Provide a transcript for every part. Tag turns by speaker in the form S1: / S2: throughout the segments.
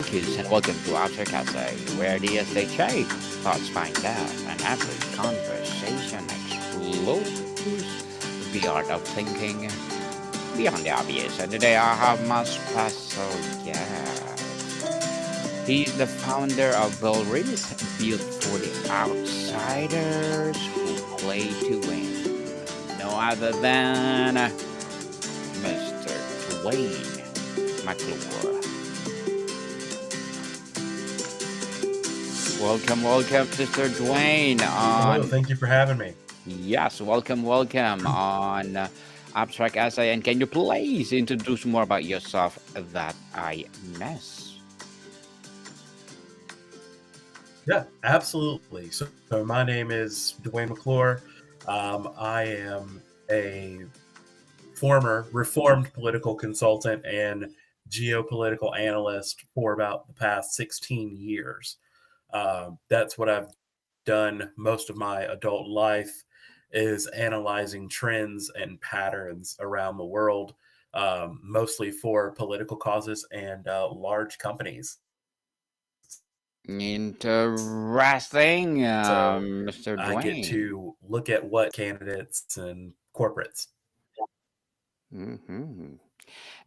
S1: Monkeys, and welcome to After Cafe, where the SHA thoughts find out and every conversation explores the art of thinking beyond the obvious. And today I have my special guest. He's the founder of Bellris, built for the outsiders who play to win. No other than Mr. Dwayne McClure. Welcome, Mr. Dwayne.
S2: Hello,
S1: On
S2: thank you for having me.
S1: Yes, welcome on Abstract Essay. And can you please introduce more about yourself that I miss?
S2: Yeah, absolutely. So my name is Dwayne McClure. I am a former reformed political consultant and geopolitical analyst for about the past 16 years. That's what I've done most of my adult life is analyzing trends and patterns around the world, mostly for political causes and large companies.
S1: Interesting,
S2: So
S1: Mr.
S2: I get
S1: Dwayne.
S2: to look at what candidates and corporates.
S1: hmm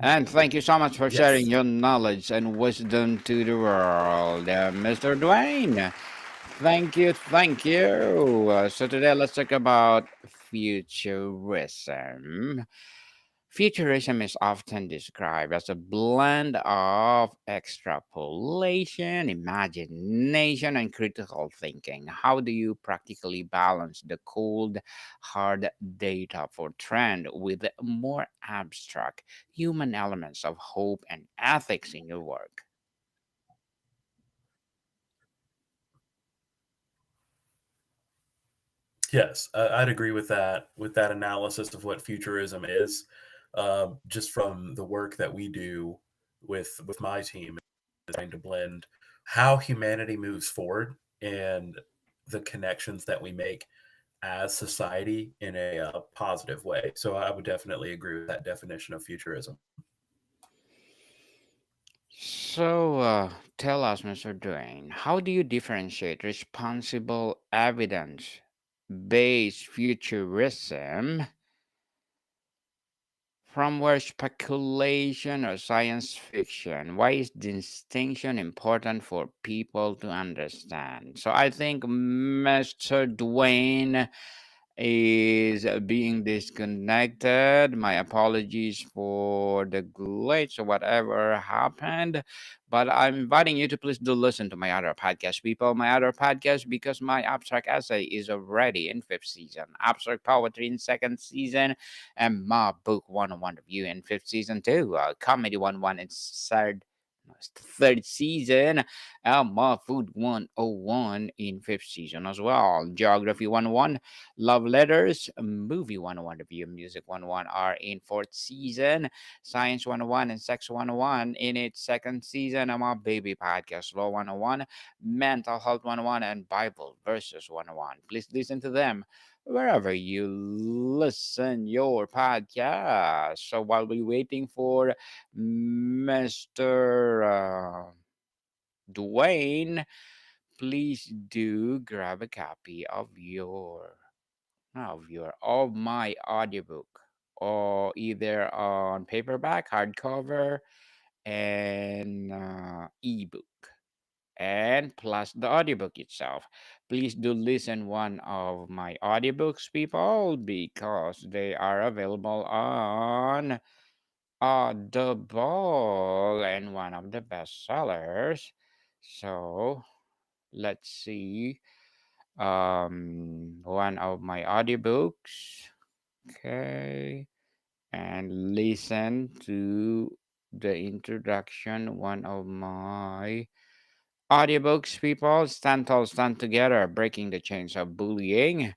S1: And thank you so much for sharing
S2: Yes.
S1: your knowledge and wisdom to the world, Mr. Dwayne. Thank you. So today let's talk about futurism. Futurism is often described as a blend of extrapolation, imagination, and critical thinking. How do you practically balance the cold, hard data for trend with the more abstract human elements of hope and ethics in your work?
S2: Yes, I'd agree with that analysis of what futurism is. Just from the work that we do with my team, is trying to blend how humanity moves forward and the connections that we make as society in a positive way. So I would definitely agree with that definition of futurism.
S1: So, tell us, Mr. Dwayne, how do you differentiate responsible evidence based futurism from where speculation or science fiction? Why is distinction important for people to understand? So, I think Mr. Dwayne is being disconnected. My apologies for the glitch or whatever happened. But I'm inviting you to please do listen to my other podcast, people. My other podcast, because my abstract essay is already in fifth season, abstract poetry in second season, and my book 101 review in fifth season too. Comedy 101 in third season, my food 101 in fifth season as well. Geography 101, love letters, movie 101 review, music 101 are in fourth season, science 101 and sex 101 in its second season. I'm a baby podcast, law 101, mental health 101, and Bible verses 101. Please listen to them wherever you listen your podcast. So while we're waiting for Mr. Dwayne, please do grab a copy of my audiobook, or either on paperback, hardcover, and ebook, and plus the audiobook itself. Please do listen one of my audiobooks, people, because they are available on Audible and one of the best sellers. So let's see. One of my audiobooks. Okay. And listen to the introduction. One of my audiobooks, people. Stand tall, stand together. Breaking the chains of bullying.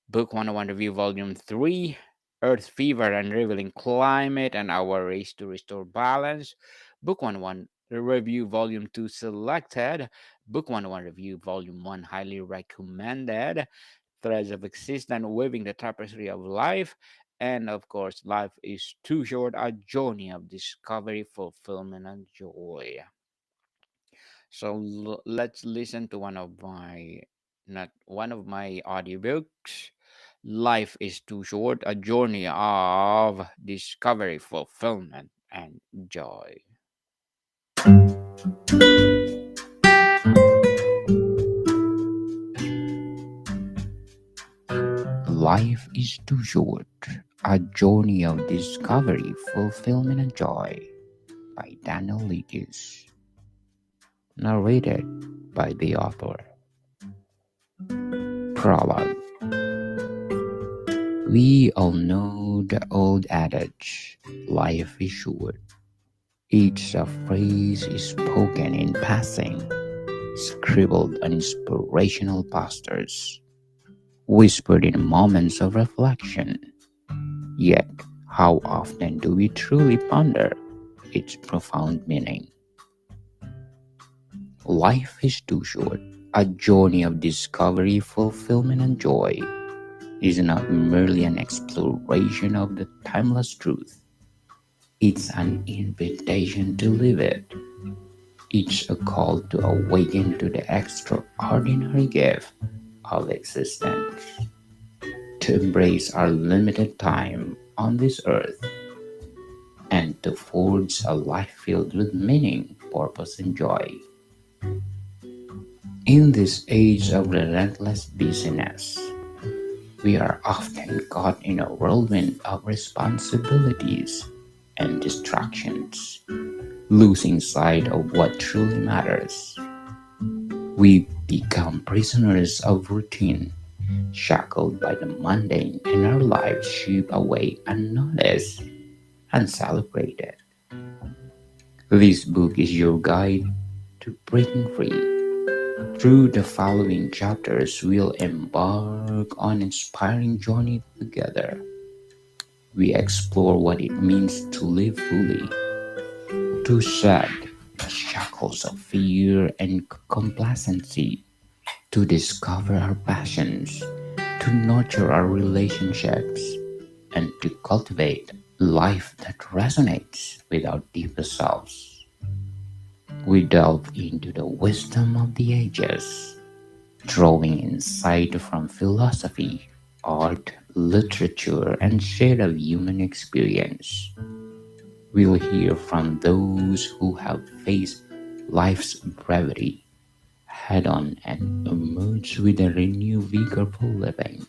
S1: Book 101 Review Volume 3, Earth Fever and Revealing Climate and Our Race to Restore Balance. Book 101 Review Volume 2 Selected. Book 101 Review Volume 1 Highly Recommended. Threads of Existence Weaving the Tapestry of Life. And of course, Life is Too Short, a journey of discovery, fulfillment, and joy. So let's listen to not one of my audiobooks. Life is too short, a journey of discovery, fulfillment, and joy. Life is too short, a journey of discovery, fulfillment, and joy by Daniel Leakes. Narrated by the author. Prologue. We all know the old adage, life is short. Each phrase is spoken in passing, scribbled on inspirational posters, whispered in moments of reflection. Yet, how often do we truly ponder its profound meaning? Life is too short. A journey of discovery, fulfillment, and joy is not merely an exploration of the timeless truth. It's an invitation to live it. It's a call to awaken to the extraordinary gift of existence, to embrace our limited time on this earth, and to forge a life filled with meaning, purpose, and joy. In this age of relentless busyness, we are often caught in a whirlwind of responsibilities and distractions, losing sight of what truly matters. We become prisoners of routine, shackled by the mundane, and our lives slip away unnoticed, uncelebrated. This book is your guide to breaking free. Through the following chapters, we'll embark on an inspiring journey together. We explore what it means to live fully, to shed the shackles of fear and complacency, to discover our passions, to nurture our relationships, and to cultivate life that resonates with our deepest selves. We delve into the wisdom of the ages, drawing insight from philosophy, art, literature, and shared human experience. We'll hear from those who have faced life's brevity head on and emerged with a renewed vigor for living.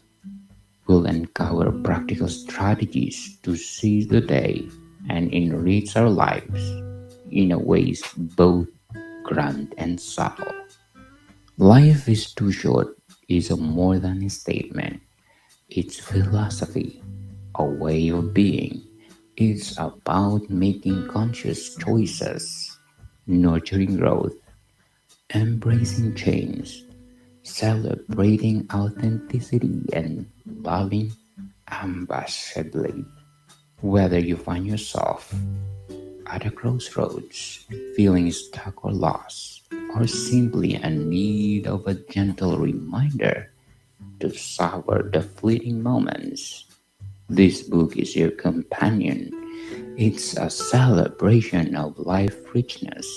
S1: We'll uncover practical strategies to seize the day and enrich our lives in a ways both grand and subtle. Life is too short is a more than a statement. It's philosophy, a way of being. It's about making conscious choices, nurturing growth, embracing change, celebrating authenticity, and loving ambassadorly. Whether you find yourself at a crossroads, feeling stuck or lost, or simply in need of a gentle reminder to savor the fleeting moments, this book is your companion. It's a celebration of life richness,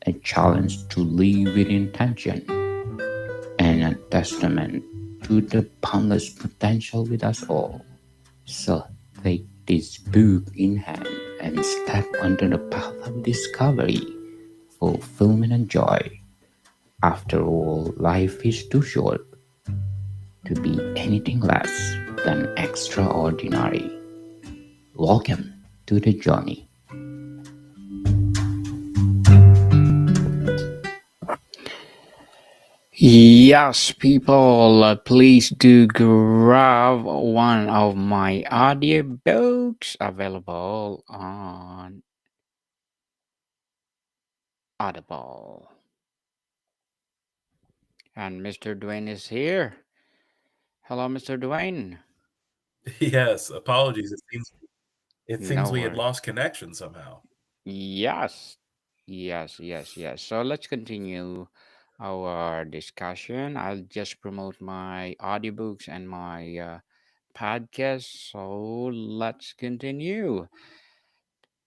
S1: a challenge to live with intention, and a testament to the boundless potential with us all. So take this book in hand and step onto the path of discovery, fulfillment, and joy. After all, life is too short to be anything less than extraordinary. Welcome to the journey. Yes, people, please do grab one of my audiobooks available on Audible. And Mr. Dwayne is here. Hello, Mr. Dwayne.
S2: Yes, apologies. It seems
S1: No
S2: we had
S1: worries.
S2: lost connection somehow.
S1: Yes, yes. So let's continue our discussion. I'll just promote my audiobooks and my podcast. So let's continue.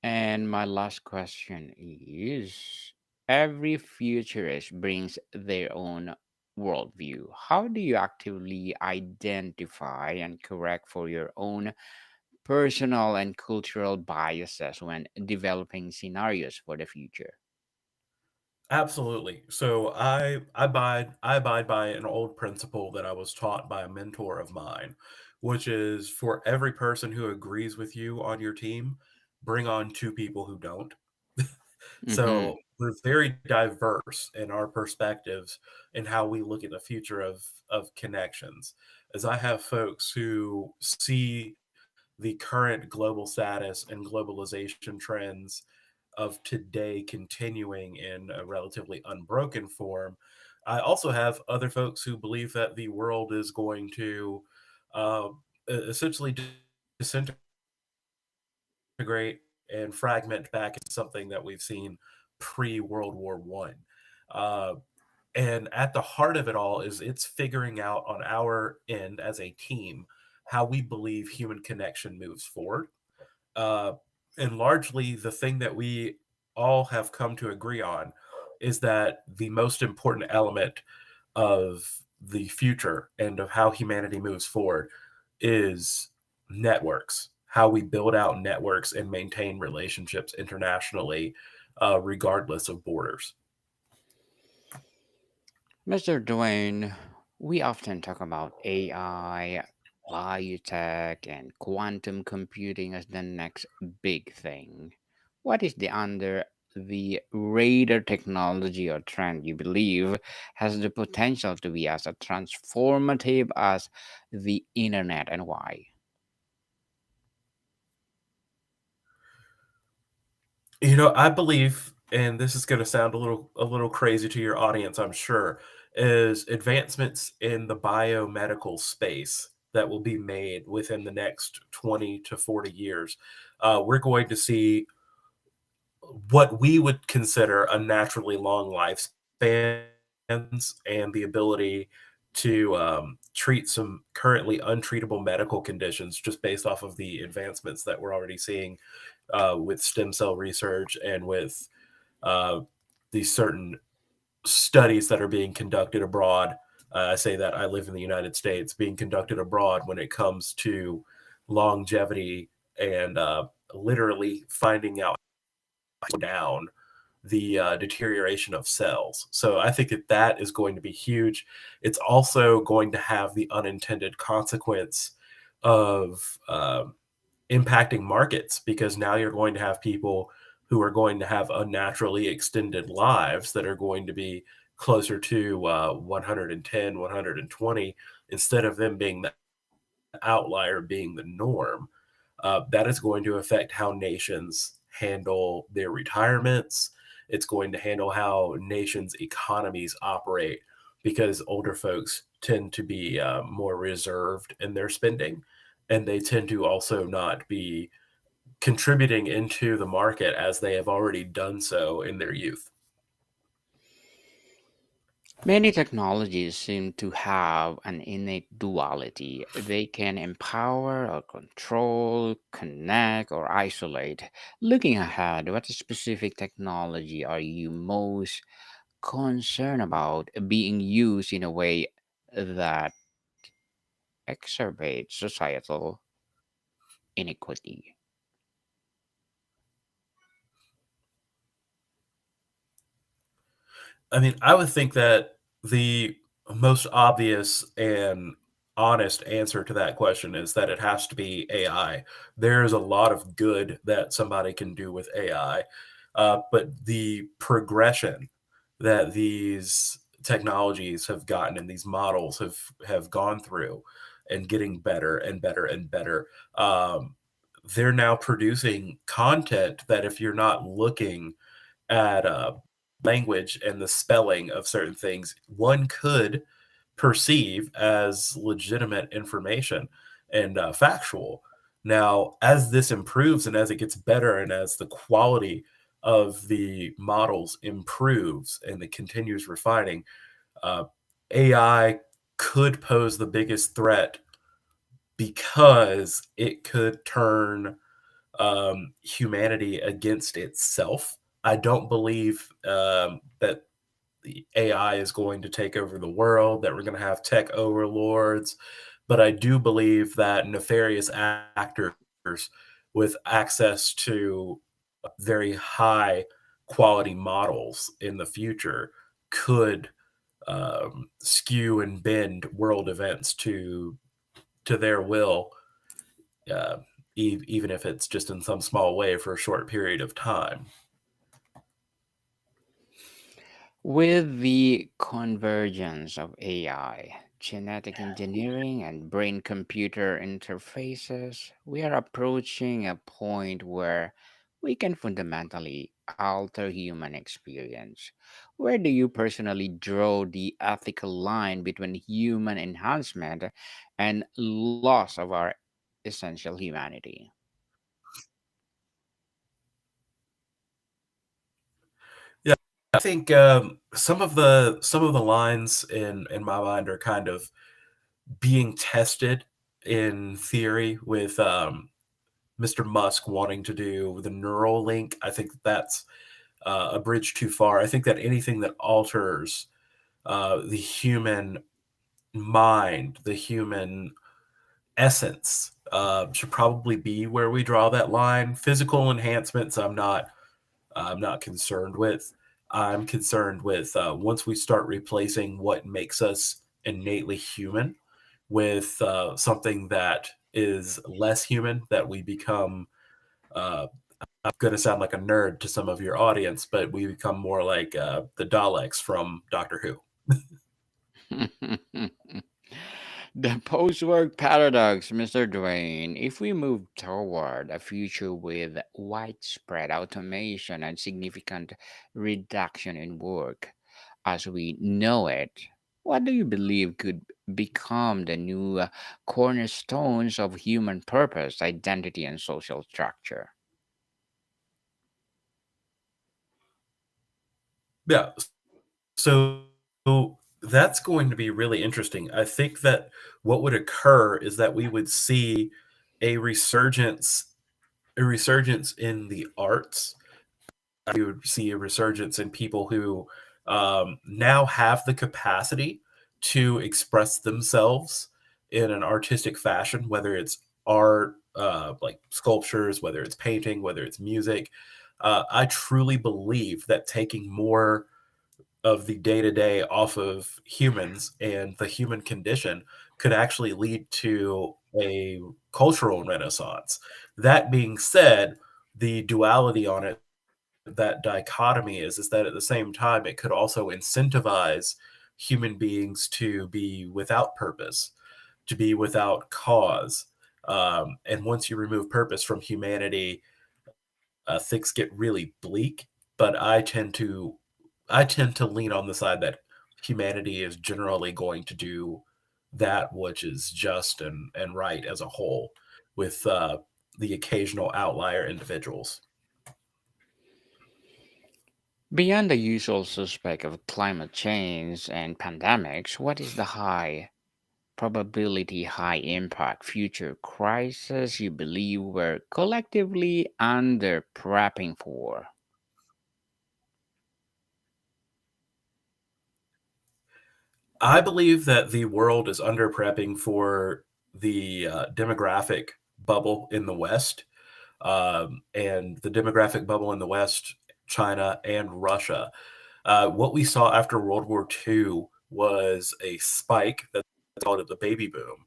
S1: And my last question is, Every futurist brings their own worldview. How do you actively identify and correct for your own personal and cultural biases when developing scenarios for the future?
S2: Absolutely. So I abide by an old principle that I was taught by a mentor of mine, which is for every person who agrees with you on your team, bring on two people who don't.
S1: Mm-hmm.
S2: So we're very diverse in our perspectives and how we look at the future of connections. As I have folks who see the current global status and globalization trends of today continuing in a relatively unbroken form. I also have other folks who believe that the world is going to essentially disintegrate and fragment back into something that we've seen pre World War One. Uh, and at the heart of it all is it's figuring out on our end as a team how we believe human connection moves forward. Uh, and largely, the thing that we all have come to agree on is that the most important element of the future and of how humanity moves forward is networks, how we build out networks and maintain relationships internationally, regardless of borders.
S1: Mr. Dwayne, we often talk about AI, biotech, and quantum computing as the next big thing. What is the under the radar technology or trend you believe has the potential to be as a transformative as the internet, and why?
S2: I believe, and this is going to sound a little crazy to your audience, I'm sure, is advancements in the biomedical space that will be made within the next 20 to 40 years. We're going to see what we would consider a naturally long lifespans and the ability to treat some currently untreatable medical conditions just based off of the advancements that we're already seeing with stem cell research and with uh, these certain studies that are being conducted abroad. I say that I live in the United States, being conducted abroad when it comes to longevity and literally finding out down the deterioration of cells. So I think that that is going to be huge. It's also going to have the unintended consequence of impacting markets because now you're going to have people who are going to have unnaturally extended lives that are going to be closer to 110, 120 instead of them being the outlier, being the norm. That is going to affect how nations handle their retirements. It's going to handle how nations' economies operate because older folks tend to be more reserved in their spending and they tend to also not be contributing into the market as they have already done so in their youth.
S1: Many technologies seem to have an innate duality. They can empower or control, connect or isolate. Looking ahead, what specific technology are you most concerned about being used in a way that exacerbates societal inequity?
S2: I mean, I would think that the most obvious and honest answer to that question is that it has to be AI. There is a lot of good that somebody can do with AI, but the progression that these technologies have gotten and these models have gone through and getting better and better and better. They're now producing content that if you're not looking at language and the spelling of certain things, one could perceive as legitimate information and factual. Now, as this improves and as it gets better, and as the quality of the models improves and it continues refining, uh, AI could pose the biggest threat because it could turn humanity against itself I don't believe that the AI is going to take over the world, that we're going to have tech overlords, but I do believe that nefarious actors with access to very high quality models in the future could skew and bend world events to their will, uh, even if it's just in some small way for a short period of time.
S1: With the convergence of AI, genetic engineering, and brain computer interfaces, we are approaching a point where we can fundamentally alter human experience. Where do you personally draw the ethical line between human enhancement and loss of our essential humanity?
S2: Yeah, I think some of the lines in my mind are kind of being tested in theory with Mr. Musk wanting to do the neural link. I think that's a bridge too far. I think that anything that alters the human mind, the human essence, should probably be where we draw that line. Physical enhancements, I'm not concerned with. I'm concerned with once we start replacing what makes us innately human with something that is less human, that we become. I'm going to sound like a nerd to some of your audience, but we become more like the Daleks from Doctor Who.
S1: The post work paradox, Mr. Dwayne. If we move toward a future with widespread automation and significant reduction in work as we know it, what do you believe could become the new cornerstones of human purpose, identity, and social structure?
S2: Yeah, so that's going to be really interesting. I think that what would occur is that we would see a resurgence, a resurgence in the arts. You would see a resurgence in people who now have the capacity to express themselves in an artistic fashion, whether it's art, like sculptures, whether it's painting, whether it's music. I truly believe that taking more of the day to day off of humans and the human condition could actually lead to a cultural renaissance. That being said, the duality on it, that dichotomy is that at the same time it could also incentivize human beings to be without purpose, to be without cause. And once you remove purpose from humanity, things get really bleak. But I tend to lean on the side that humanity is generally going to do that which is just and right as a whole, with the occasional outlier individuals.
S1: Beyond the usual suspect of climate change and pandemics, what is the high probability, high impact future crisis you believe we're collectively under prepping for?
S2: I believe that the world is under prepping for the demographic bubble in the West, and the demographic bubble in the West, China, and Russia. What we saw after World War II was a spike that's called the baby boom.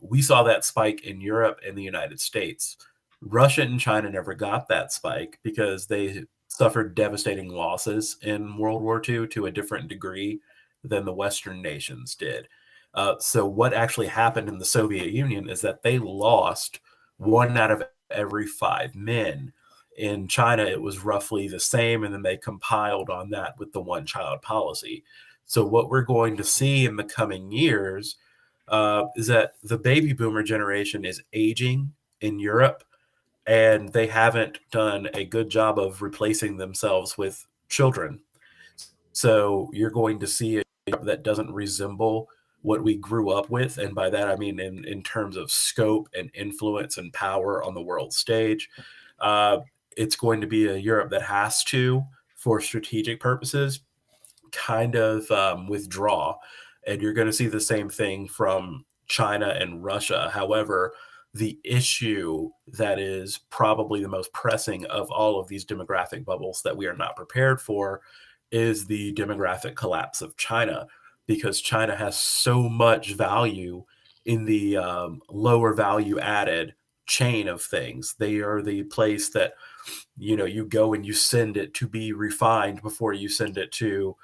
S2: We saw that spike in Europe and the United States. Russia and China never got that spike because they suffered devastating losses in World War II to a different degree than the Western nations did. So, what actually happened in the Soviet Union is that they lost one out of every five men. In China, it was roughly the same, and then they compiled on that with the one child policy. So, what we're going to see in the coming years is that the baby boomer generation is aging in Europe, and they haven't done a good job of replacing themselves with children. So, you're going to see a Europe that doesn't resemble what we grew up with. And by that, I mean in terms of scope and influence and power on the world stage. Uh, it's going to be a Europe that has to, for strategic purposes, kind of withdraw. And you're going to see the same thing from China and Russia. However, the issue that is probably the most pressing of all of these demographic bubbles that we are not prepared for is the demographic collapse of China, because China has so much value in the lower value added chain of things. They are the place that, you go and you send it to be refined before you send it to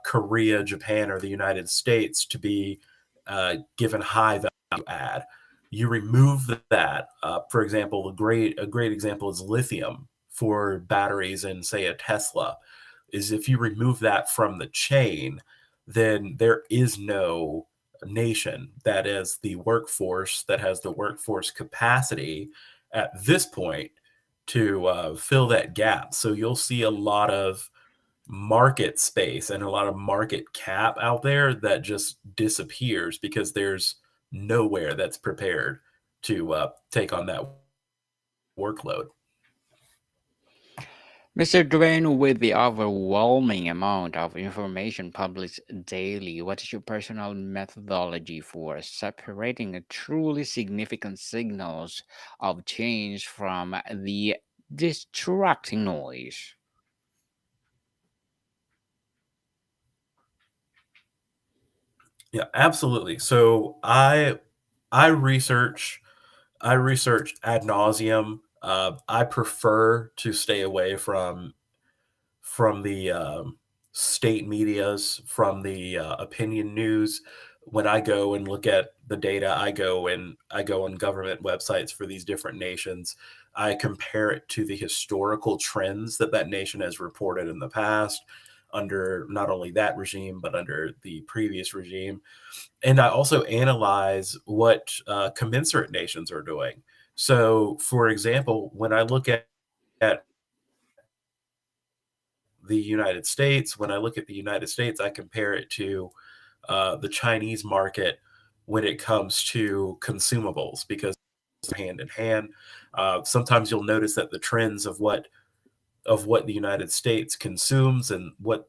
S2: Korea, Japan, or the United States to be given high value add. You remove that. For example, a great example is lithium for batteries in, say, a Tesla. Is if you remove that from the chain, then there is no nation that is the workforce that has the workforce capacity at this point to fill that gap. So you'll see a lot of market space and a lot of market cap out there that just disappears because there's nowhere that's prepared to take on that workload.
S1: Mr. Dwayne, with the overwhelming amount of information published daily, what is your personal methodology for separating a truly significant signals of change from the distracting noise?
S2: Yeah, absolutely. So I research I research ad nauseum. I prefer to stay away from the state medias, from the opinion news. When I go and look at the data, I go on government websites for these different nations. I compare it to the historical trends that that nation has reported in the past, under not only that regime but under the previous regime. And I also analyze what commensurate nations are doing. So, for example, when I look at the United States, when I look at the United States, I compare it to the Chinese market when it comes to consumables, because hand in hand. Sometimes you'll notice that the trends of what the United States consumes and what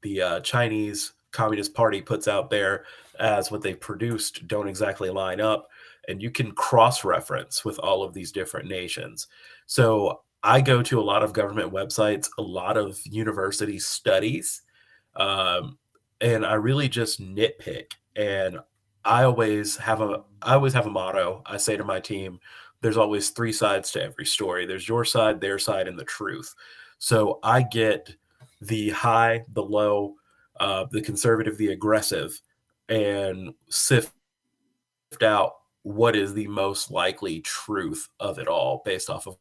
S2: the Chinese Communist Party puts out there as what they produced don't exactly line up. And you can cross reference with all of these different nations. So I go to a lot of government websites, a lot of university studies, um, and I really just nitpick. And I always have a motto. I say to my team, there's always three sides to every story. There's your side, their side, and the truth. So I get the high, the low, the conservative, the aggressive, and sift out what is the most likely truth of it all based off of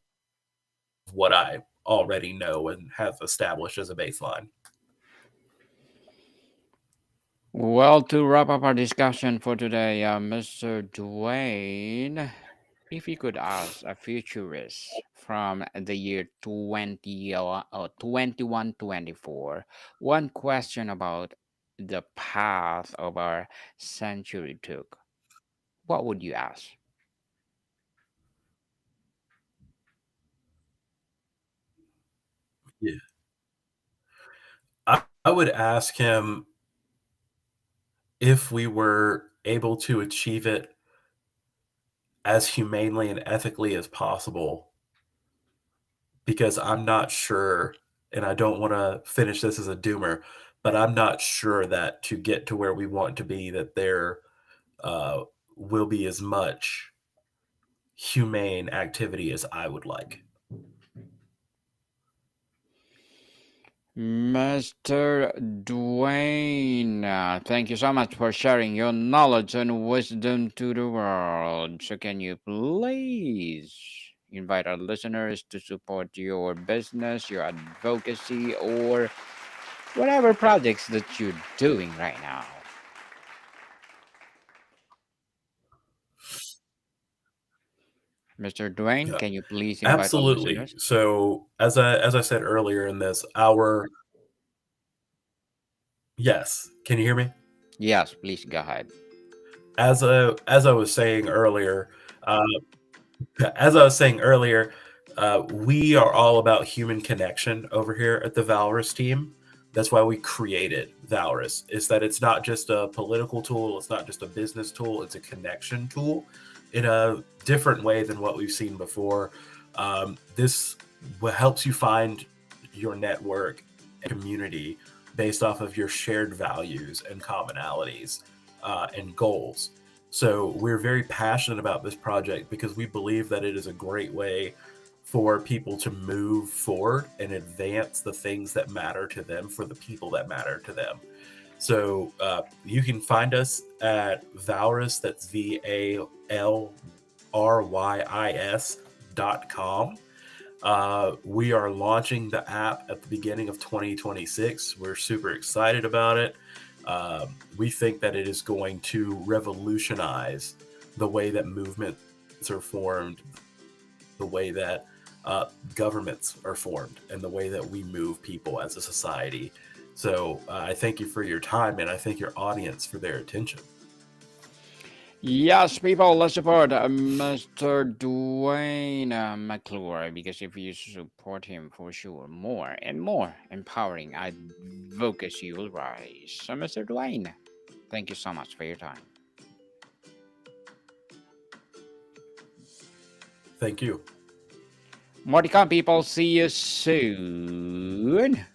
S2: what I already know and have established as a baseline.
S1: Well, to wrap up our discussion for today, Mr. Dwayne, if you could ask a futurist from the year 2124 one question about the path of our century took, what would you ask?
S2: Yeah. I would ask him if we were able to achieve it as humanely and ethically as possible, because I'm not sure, and I don't want to finish this as a doomer, but I'm not sure that to get to where we want to be, that there uh, will be as much humane activity as I would like.
S1: Mr. Dwayne, thank you so much for sharing your knowledge and wisdom to the world. So, can you please invite our listeners to support your business, your advocacy, or whatever projects that you're doing right now? Mr. Dwayne,
S2: Yeah,
S1: can you please invite our
S2: absolutely.
S1: listeners?
S2: So as I said earlier in this, our yes, can you hear me?
S1: Yes, please go ahead.
S2: As I was saying earlier, as I was saying earlier, We are all about human connection over here at the Valorous team. That's why we created Valorous. Is that it's not just a political tool, it's not just a business tool, it's a connection tool in a different way than what we've seen before. This helps you find your network and community based off of your shared values and commonalities and goals. So we're very passionate about this project because we believe that it is a great way for people to move forward and advance the things that matter to them for the people that matter to them. So you can find us at Valrys, that's VALRYIS.com. We are launching the app at the beginning of 2026. We're super excited about it. We think that it is going to revolutionize the way that movements are formed, the way that governments are formed, and the way that we move people as a society. So I thank you for your time, and I thank your audience for their attention.
S1: Yes, people, let's support Mr. Dwayne McClure, because if you support him, for sure, more and more empowering advocacy will rise. So, Mr. Dwayne, thank you so much for your time.
S2: Thank you.
S1: More to come, people. See you soon.